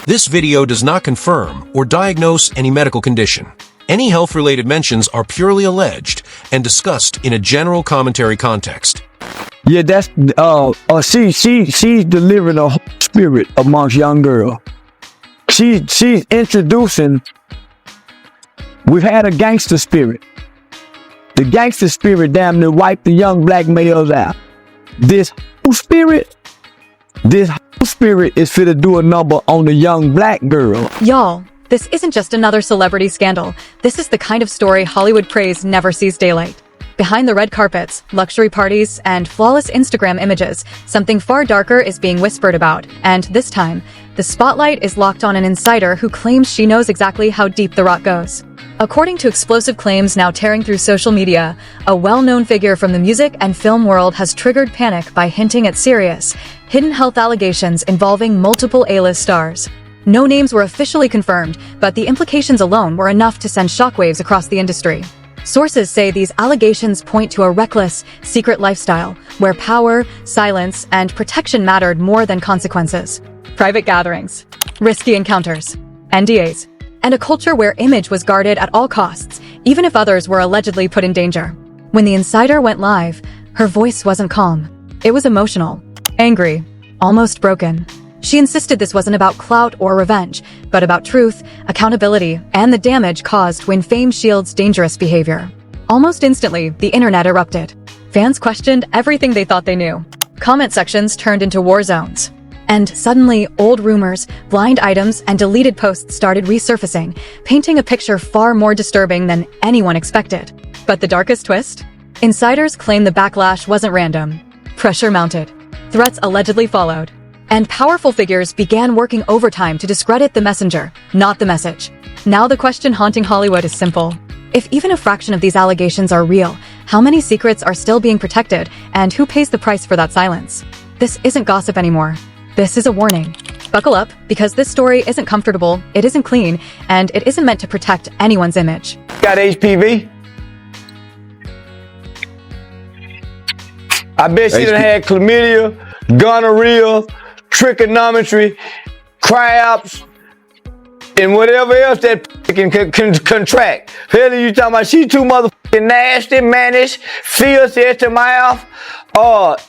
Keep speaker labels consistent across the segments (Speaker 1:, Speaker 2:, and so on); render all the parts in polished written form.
Speaker 1: This video does not confirm or diagnose any medical condition. Any health-related mentions are purely alleged and discussed in a general commentary context.
Speaker 2: Yeah, that's she's delivering a spirit amongst young girls. She's introducing. We've had a gangster spirit. The gangster spirit damn near wiped the young black males out. This spirit is fit to do a number on the young black girl.
Speaker 3: Y'all, this isn't just another celebrity scandal. This is the kind of story Hollywood praise never sees daylight. Behind the red carpets, luxury parties, and flawless Instagram images, something far darker is being whispered about, and this time, the spotlight is locked on an insider who claims she knows exactly how deep the rot goes. According to explosive claims now tearing through social media, a well-known figure from the music and film world has triggered panic by hinting at serious, hidden health allegations involving multiple A-list stars. No names were officially confirmed, but the implications alone were enough to send shockwaves across the industry. Sources say these allegations point to a reckless, secret lifestyle where power, silence, and protection mattered more than consequences. Private gatherings, risky encounters, NDAs, and a culture where image was guarded at all costs, even if others were allegedly put in danger. When the insider went live, her voice wasn't calm. It was emotional, angry, almost broken. She insisted this wasn't about clout or revenge, but about truth, accountability, and the damage caused when fame shields dangerous behavior. Almost instantly, the internet erupted. Fans questioned everything they thought they knew. Comment sections turned into war zones. And suddenly, old rumors, blind items, and deleted posts started resurfacing, painting a picture far more disturbing than anyone expected. But the darkest twist? Insiders claim the backlash wasn't random. Pressure mounted. Threats allegedly followed. And powerful figures began working overtime to discredit the messenger, not the message. Now the question haunting Hollywood is simple. If even a fraction of these allegations are real, how many secrets are still being protected, and who pays the price for that silence? This isn't gossip anymore. This is a warning. Buckle up, because this story isn't comfortable, it isn't clean, and it isn't meant to protect anyone's image.
Speaker 2: Got HPV? I bet she done had chlamydia, gonorrhea, trigonometry, crabs, and whatever else that can contract. Hell, you talking about she too motherfucking nasty, mannish, fierce at the mouth,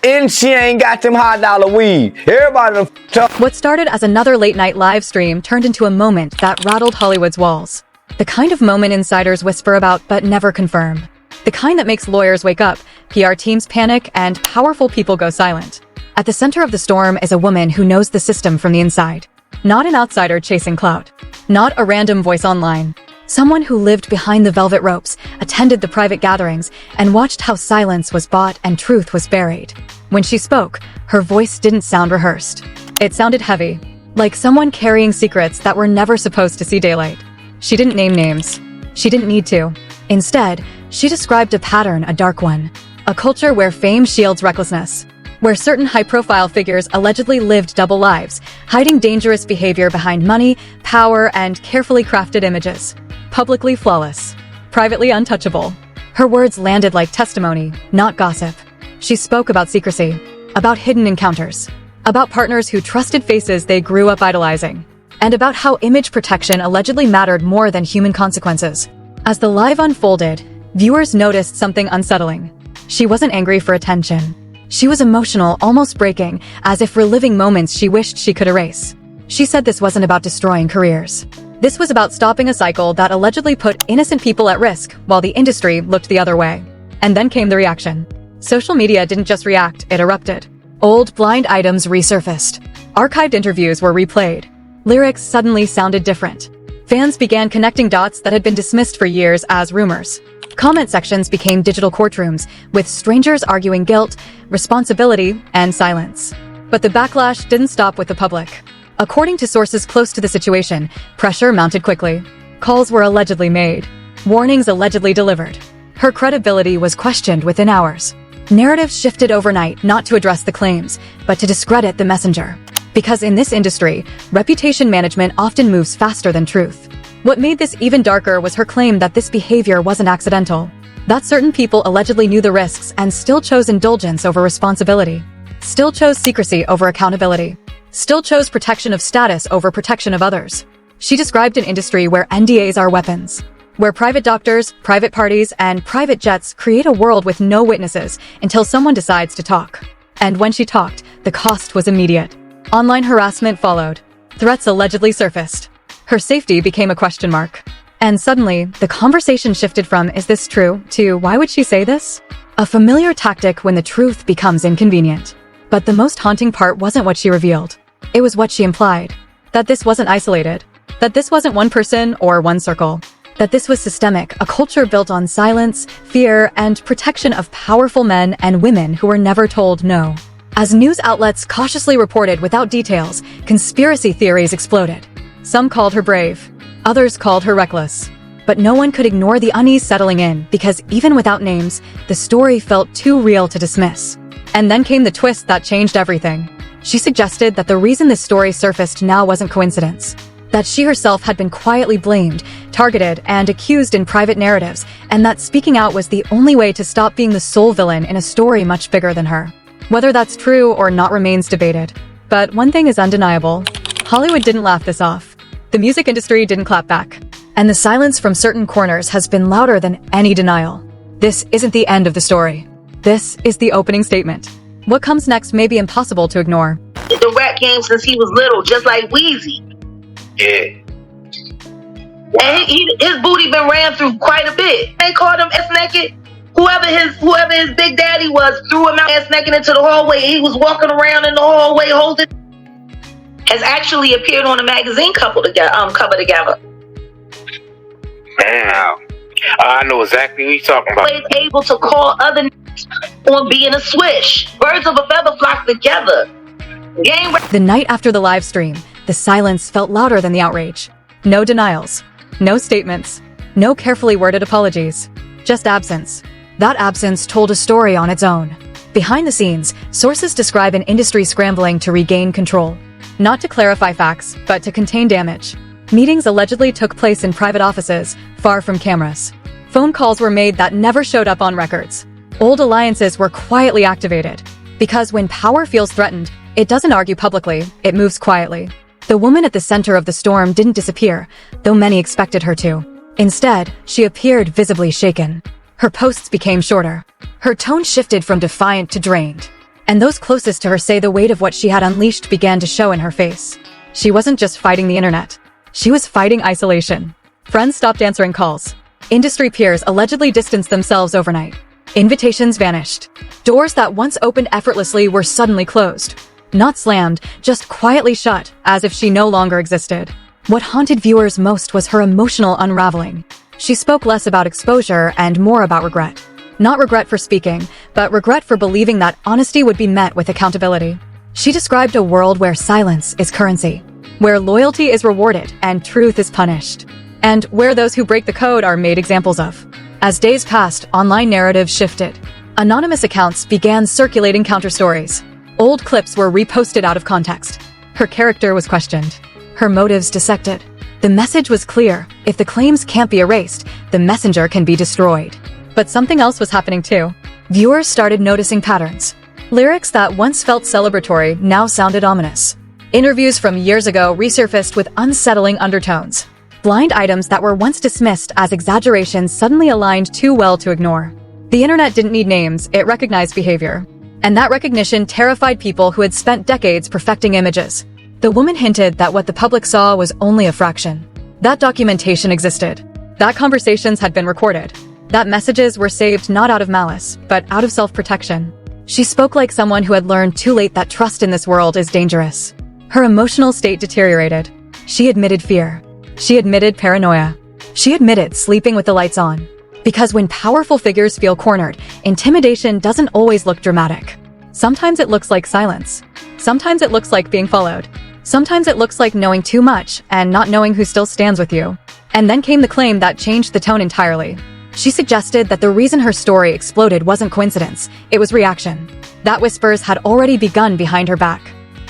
Speaker 2: and she ain't got them high dollar weed. Everybody done
Speaker 3: What started as another late night live stream turned into a moment that rattled Hollywood's walls. The kind of moment insiders whisper about but never confirm. The kind that makes lawyers wake up, PR teams panic, and powerful people go silent. At the center of the storm is a woman who knows the system from the inside. Not an outsider chasing clout. Not a random voice online. Someone who lived behind the velvet ropes, attended the private gatherings, and watched how silence was bought and truth was buried. When she spoke, her voice didn't sound rehearsed. It sounded heavy, like someone carrying secrets that were never supposed to see daylight. She didn't name names. She didn't need to. Instead, she described a pattern, a dark one. A culture where fame shields recklessness. Where certain high-profile figures allegedly lived double lives, hiding dangerous behavior behind money, power, and carefully crafted images. Publicly flawless. Privately untouchable. Her words landed like testimony, not gossip. She spoke about secrecy. About hidden encounters. About partners who trusted faces they grew up idolizing. And about how image protection allegedly mattered more than human consequences. As the live unfolded, viewers noticed something unsettling. She wasn't angry for attention. She was emotional, almost breaking, as if reliving moments she wished she could erase. She said this wasn't about destroying careers. This was about stopping a cycle that allegedly put innocent people at risk while the industry looked the other way. And then came the reaction. Social media didn't just react, it erupted. Old blind items resurfaced. Archived interviews were replayed. Lyrics suddenly sounded different. Fans began connecting dots that had been dismissed for years as rumors. Comment sections became digital courtrooms, with strangers arguing guilt, responsibility, and silence. But the backlash didn't stop with the public. According to sources close to the situation, pressure mounted quickly. Calls were allegedly made. Warnings allegedly delivered. Her credibility was questioned within hours. Narratives shifted overnight not to address the claims, but to discredit the messenger. Because in this industry, reputation management often moves faster than truth. What made this even darker was her claim that this behavior wasn't accidental. That certain people allegedly knew the risks and still chose indulgence over responsibility. Still chose secrecy over accountability. still chose protection of status over protection of others. She described an industry where NDAs are weapons, where private doctors, private parties, and private jets create a world with no witnesses until someone decides to talk. And when she talked, the cost was immediate. Online harassment followed. Threats allegedly surfaced. Her safety became a question mark. And suddenly, the conversation shifted from "is this true?" to "why would she say this?" A familiar tactic when the truth becomes inconvenient. But the most haunting part wasn't what she revealed. It was what she implied. That this wasn't isolated. That this wasn't one person or one circle. That this was systemic, a culture built on silence, fear, and protection of powerful men and women who were never told no. As news outlets cautiously reported without details, conspiracy theories exploded. Some called her brave. Others called her reckless. But no one could ignore the unease settling in because even without names, the story felt too real to dismiss. And then came the twist that changed everything. She suggested that the reason this story surfaced now wasn't coincidence. That she herself had been quietly blamed, targeted, and accused in private narratives, and that speaking out was the only way to stop being the sole villain in a story much bigger than her. Whether that's true or not remains debated. But one thing is undeniable. Hollywood didn't laugh this off. The music industry didn't clap back. And the silence from certain corners has been louder than any denial. This isn't the end of the story. This is the opening statement. What comes next may be impossible to ignore.
Speaker 4: The rap game since he was little, just like Weezy.
Speaker 5: Yeah.
Speaker 4: And his booty been ran through quite a bit. They called him ass naked. Whoever his big daddy was threw him out ass naked into the hallway. He was walking around in the hallway holding. Has actually appeared on a magazine cover together.
Speaker 5: Damn. I know exactly what you're talking about.
Speaker 4: Always able to call other on being a swish. Birds of a feather flock together.
Speaker 3: The night after the live stream, the silence felt louder than the outrage. No denials. No statements. No carefully worded apologies. Just absence. That absence told a story on its own. Behind the scenes, sources describe an industry scrambling to regain control. Not to clarify facts, but to contain damage. Meetings allegedly took place in private offices, far from cameras. Phone calls were made that never showed up on records. Old alliances were quietly activated. Because when power feels threatened, it doesn't argue publicly, it moves quietly. The woman at the center of the storm didn't disappear, though many expected her to. Instead, she appeared visibly shaken. Her posts became shorter. Her tone shifted from defiant to drained. And those closest to her say the weight of what she had unleashed began to show in her face. She wasn't just fighting the internet. She was fighting isolation. Friends stopped answering calls. Industry peers allegedly distanced themselves overnight. Invitations vanished. Doors that once opened effortlessly were suddenly closed. Not slammed, just quietly shut, as if she no longer existed. What haunted viewers most was her emotional unraveling. She spoke less about exposure and more about regret. Not regret for speaking, but regret for believing that honesty would be met with accountability. She described a world where silence is currency, where loyalty is rewarded and truth is punished, and where those who break the code are made examples of. As days passed, online narratives shifted. Anonymous accounts began circulating counter-stories. Old clips were reposted out of context. Her character was questioned. Her motives dissected. The message was clear. If the claims can't be erased, the messenger can be destroyed. But something else was happening too. Viewers started noticing patterns. Lyrics that once felt celebratory now sounded ominous. Interviews from years ago resurfaced with unsettling undertones. Blind items that were once dismissed as exaggerations suddenly aligned too well to ignore. The internet didn't need names, it recognized behavior. And that recognition terrified people who had spent decades perfecting images. The woman hinted that what the public saw was only a fraction. That documentation existed. That conversations had been recorded. That messages were saved not out of malice, but out of self-protection. She spoke like someone who had learned too late that trust in this world is dangerous. Her emotional state deteriorated. She admitted fear. She admitted paranoia. She admitted sleeping with the lights on. Because when powerful figures feel cornered, intimidation doesn't always look dramatic. Sometimes it looks like silence. Sometimes it looks like being followed. Sometimes it looks like knowing too much and not knowing who still stands with you. And then came the claim that changed the tone entirely. She suggested that the reason her story exploded wasn't coincidence, it was reaction. That whispers had already begun behind her back.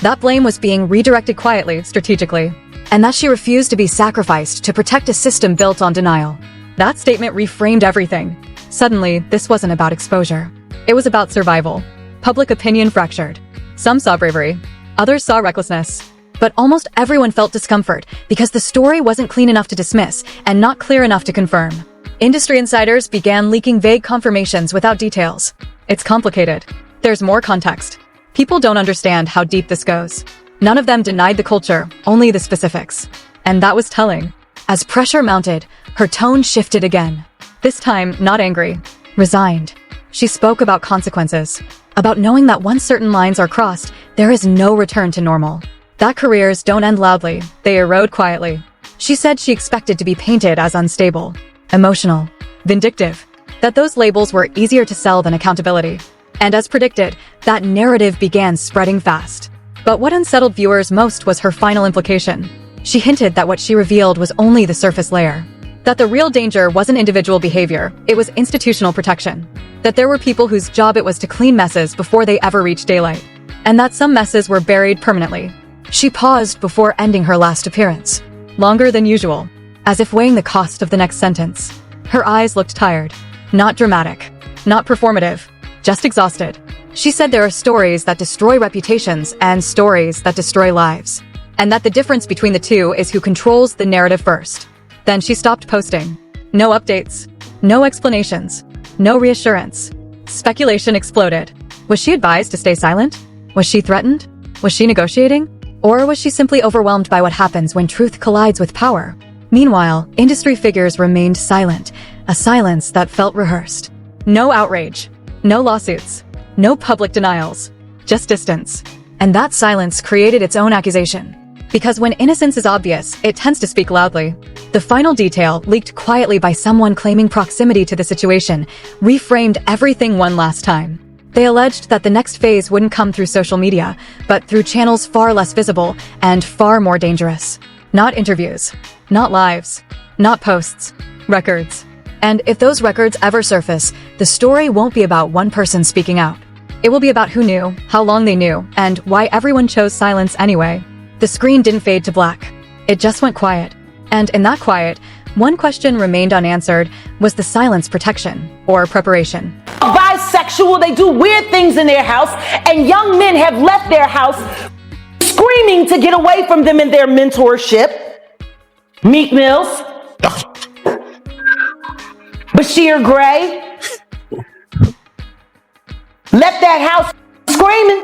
Speaker 3: That blame was being redirected quietly, strategically. And that she refused to be sacrificed to protect a system built on denial. That statement reframed everything. Suddenly, this wasn't about exposure. It was about survival. Public opinion fractured. Some saw bravery. Others saw recklessness. But almost everyone felt discomfort because the story wasn't clean enough to dismiss and not clear enough to confirm. Industry insiders began leaking vague confirmations without details. It's complicated. There's more context. People don't understand how deep this goes. None of them denied the culture, only the specifics. And that was telling. As pressure mounted, her tone shifted again. This time, not angry. Resigned. She spoke about consequences. About knowing that once certain lines are crossed, there is no return to normal. That careers don't end loudly, they erode quietly. She said she expected to be painted as unstable, emotional, vindictive, that those labels were easier to sell than accountability. And as predicted, that narrative began spreading fast. But what unsettled viewers most was her final implication. She hinted that what she revealed was only the surface layer. That the real danger wasn't individual behavior, it was institutional protection. That there were people whose job it was to clean messes before they ever reached daylight. And that some messes were buried permanently. She paused before ending her last appearance. Longer than usual, as if weighing the cost of the next sentence. Her eyes looked tired. Not dramatic. Not performative. Just exhausted. She said there are stories that destroy reputations and stories that destroy lives. And that the difference between the two is who controls the narrative first. Then she stopped posting. No updates. No explanations. No reassurance. Speculation exploded. Was she advised to stay silent? Was she threatened? Was she negotiating? Or was she simply overwhelmed by what happens when truth collides with power? Meanwhile, industry figures remained silent, a silence that felt rehearsed. No outrage. No lawsuits. No public denials. Just distance. And that silence created its own accusation. Because when innocence is obvious, it tends to speak loudly. The final detail, leaked quietly by someone claiming proximity to the situation, reframed everything one last time. They alleged that the next phase wouldn't come through social media, but through channels far less visible and far more dangerous. Not interviews. Not lives. Not posts. Records. And if those records ever surface, the story won't be about one person speaking out. It will be about who knew, how long they knew, and why everyone chose silence anyway. The screen didn't fade to black. It just went quiet. And in that quiet, one question remained unanswered: was the silence protection or preparation?
Speaker 6: Bisexual, they do weird things in their house, and young men have left their house screaming to get away from them in their mentorship. Meek Mills, Bashir Gray, left that house screaming.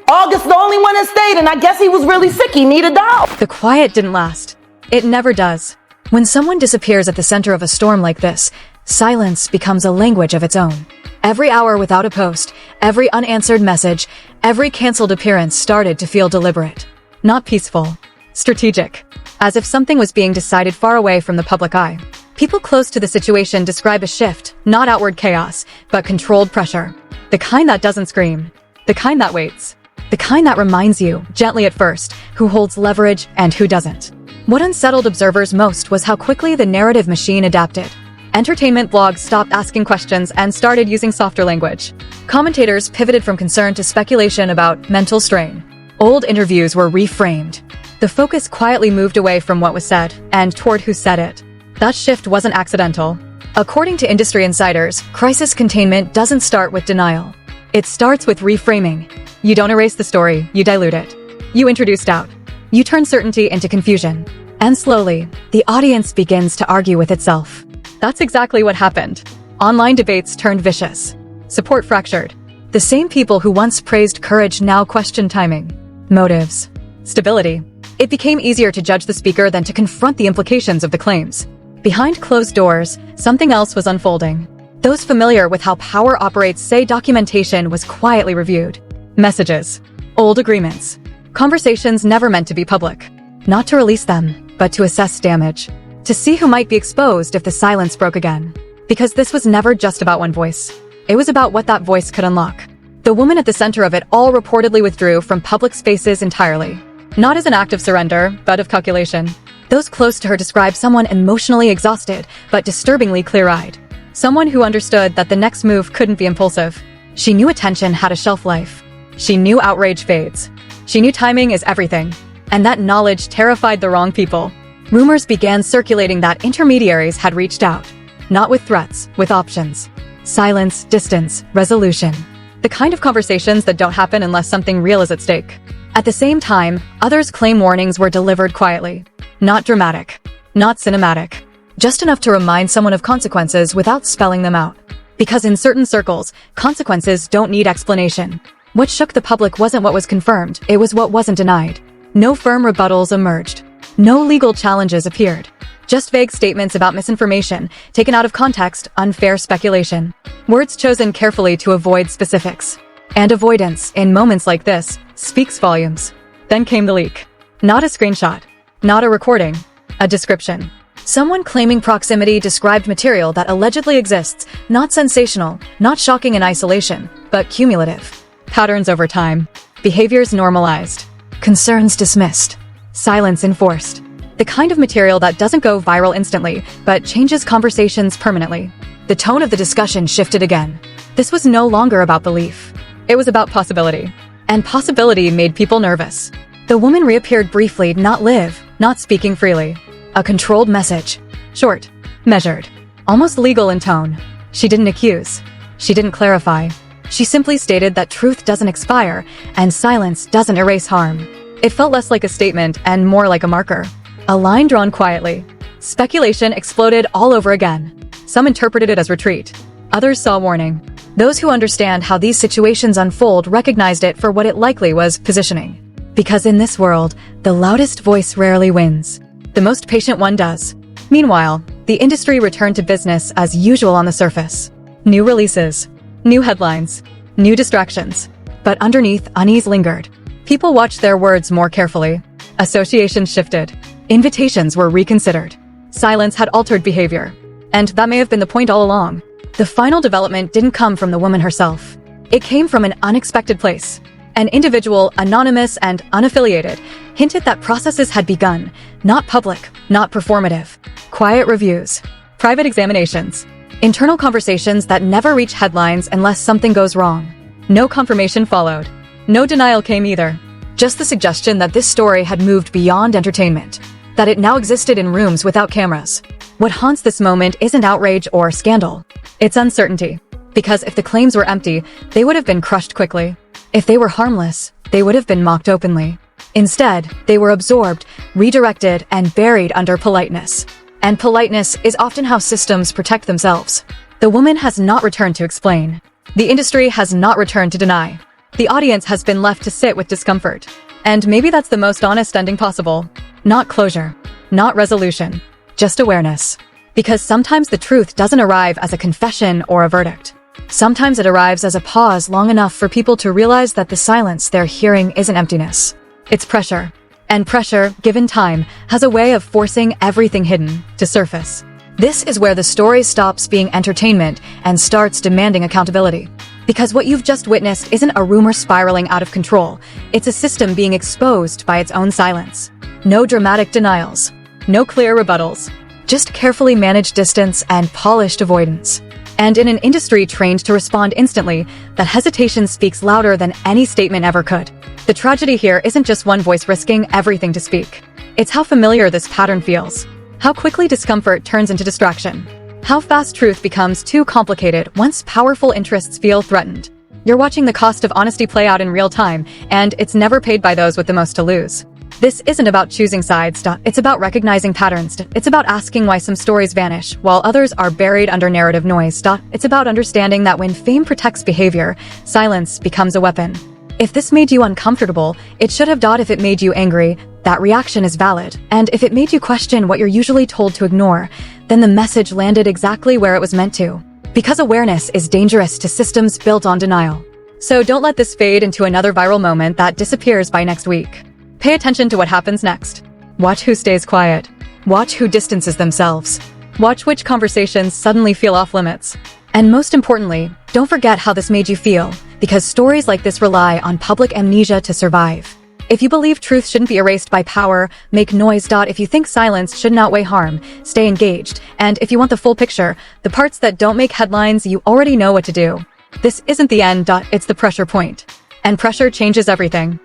Speaker 6: August the only one that stayed, and I guess he was really sick. He needed a dog.
Speaker 3: The quiet didn't last. It never does. When someone disappears at the center of a storm like this, silence becomes a language of its own. Every hour without a post, every unanswered message, every canceled appearance started to feel deliberate. Not peaceful. Strategic. As if something was being decided far away from the public eye. People close to the situation describe a shift, not outward chaos, but controlled pressure. The kind that doesn't scream. The kind that waits. The kind that reminds you, gently at first, who holds leverage and who doesn't. What unsettled observers most was how quickly the narrative machine adapted. Entertainment blogs stopped asking questions and started using softer language. Commentators pivoted from concern to speculation about mental strain. Old interviews were reframed. The focus quietly moved away from what was said and toward who said it. That shift wasn't accidental. According to industry insiders, crisis containment doesn't start with denial. It starts with reframing. You don't erase the story, you dilute it. You introduce doubt. You turn certainty into confusion. And slowly, the audience begins to argue with itself. That's exactly what happened. Online debates turned vicious. Support fractured. The same people who once praised courage now questioned timing, motives, stability. It became easier to judge the speaker than to confront the implications of the claims. Behind closed doors, something else was unfolding. Those familiar with how power operates say documentation was quietly reviewed. Messages. Old agreements. Conversations never meant to be public. Not to release them, but to assess damage. To see who might be exposed if the silence broke again. Because this was never just about one voice. It was about what that voice could unlock. The woman at the center of it all reportedly withdrew from public spaces entirely. Not as an act of surrender, but of calculation. Those close to her described someone emotionally exhausted, but disturbingly clear-eyed. Someone who understood that the next move couldn't be impulsive. She knew attention had a shelf life. She knew outrage fades. She knew timing is everything. And that knowledge terrified the wrong people. Rumors began circulating that intermediaries had reached out. Not with threats, with options. Silence, distance, resolution. The kind of conversations that don't happen unless something real is at stake. At the same time, others claim warnings were delivered quietly. Not dramatic. Not cinematic. Just enough to remind someone of consequences without spelling them out. Because in certain circles, consequences don't need explanation. What shook the public wasn't what was confirmed, it was what wasn't denied. No firm rebuttals emerged. No legal challenges appeared. Just vague statements about misinformation, taken out of context, unfair speculation. Words chosen carefully to avoid specifics. And avoidance, in moments like this, speaks volumes. Then came the leak. Not a screenshot. Not a recording. A description. Someone claiming proximity described material that allegedly exists, not sensational, not shocking in isolation, but cumulative. Patterns over time. Behaviors normalized. Concerns dismissed. Silence enforced. The kind of material that doesn't go viral instantly, but changes conversations permanently. The tone of the discussion shifted again. This was no longer about belief. It was about possibility. And possibility made people nervous. The woman reappeared briefly, not live, not speaking freely. A controlled message. Short. Measured. Almost legal in tone. She didn't accuse. She didn't clarify. She simply stated that truth doesn't expire, and silence doesn't erase harm. It felt less like a statement and more like a marker. A line drawn quietly. Speculation exploded all over again. Some interpreted it as retreat. Others saw warning. Those who understand how these situations unfold recognized it for what it likely was: positioning. Because in this world, the loudest voice rarely wins. The most patient one does. Meanwhile, the industry returned to business as usual on the surface. New releases. New headlines. New distractions. But underneath, unease lingered. People watched their words more carefully. Associations shifted. Invitations were reconsidered. Silence had altered behavior. And that may have been the point all along. The final development didn't come from the woman herself. It came from an unexpected place. An individual, anonymous and unaffiliated, hinted that processes had begun, not public, not performative. Quiet reviews. Private examinations. Internal conversations that never reach headlines unless something goes wrong. No confirmation followed. No denial came either. Just the suggestion that this story had moved beyond entertainment. That it now existed in rooms without cameras. What haunts this moment isn't outrage or scandal. It's uncertainty. Because if the claims were empty, they would have been crushed quickly. If they were harmless, they would have been mocked openly. Instead, they were absorbed, redirected, and buried under politeness. And politeness is often how systems protect themselves. The woman has not returned to explain. The industry has not returned to deny. The audience has been left to sit with discomfort. And maybe that's the most honest ending possible. Not closure. Not resolution. Just awareness. Because sometimes the truth doesn't arrive as a confession or a verdict. Sometimes it arrives as a pause long enough for people to realize that the silence they're hearing isn't emptiness. It's pressure. And pressure, given time, has a way of forcing everything hidden to surface. This is where the story stops being entertainment and starts demanding accountability. Because what you've just witnessed isn't a rumor spiraling out of control. It's a system being exposed by its own silence. No dramatic denials. No clear rebuttals. Just carefully managed distance and polished avoidance. And in an industry trained to respond instantly, that hesitation speaks louder than any statement ever could. The tragedy here isn't just one voice risking everything to speak. It's how familiar this pattern feels. How quickly discomfort turns into distraction. How fast truth becomes too complicated once powerful interests feel threatened. You're watching the cost of honesty play out in real time, and it's never paid by those with the most to lose. This isn't about choosing sides, it's about recognizing patterns. It's about asking why some stories vanish, while others are buried under narrative noise. It's about understanding that when fame protects behavior, silence becomes a weapon. If this made you uncomfortable, it should have. If it made you angry, that reaction is valid. And if it made you question what you're usually told to ignore, then the message landed exactly where it was meant to. Because awareness is dangerous to systems built on denial. So don't let this fade into another viral moment that disappears by next week. Pay attention to what happens next. Watch who stays quiet. Watch who distances themselves. Watch which conversations suddenly feel off limits. And most importantly, don't forget how this made you feel, because stories like this rely on public amnesia to survive. If you believe truth shouldn't be erased by power, make noise. If you think silence shouldn't outweigh harm, stay engaged. And if you want the full picture, the parts that don't make headlines, you already know what to do. This isn't the end. It's the pressure point. And pressure changes everything.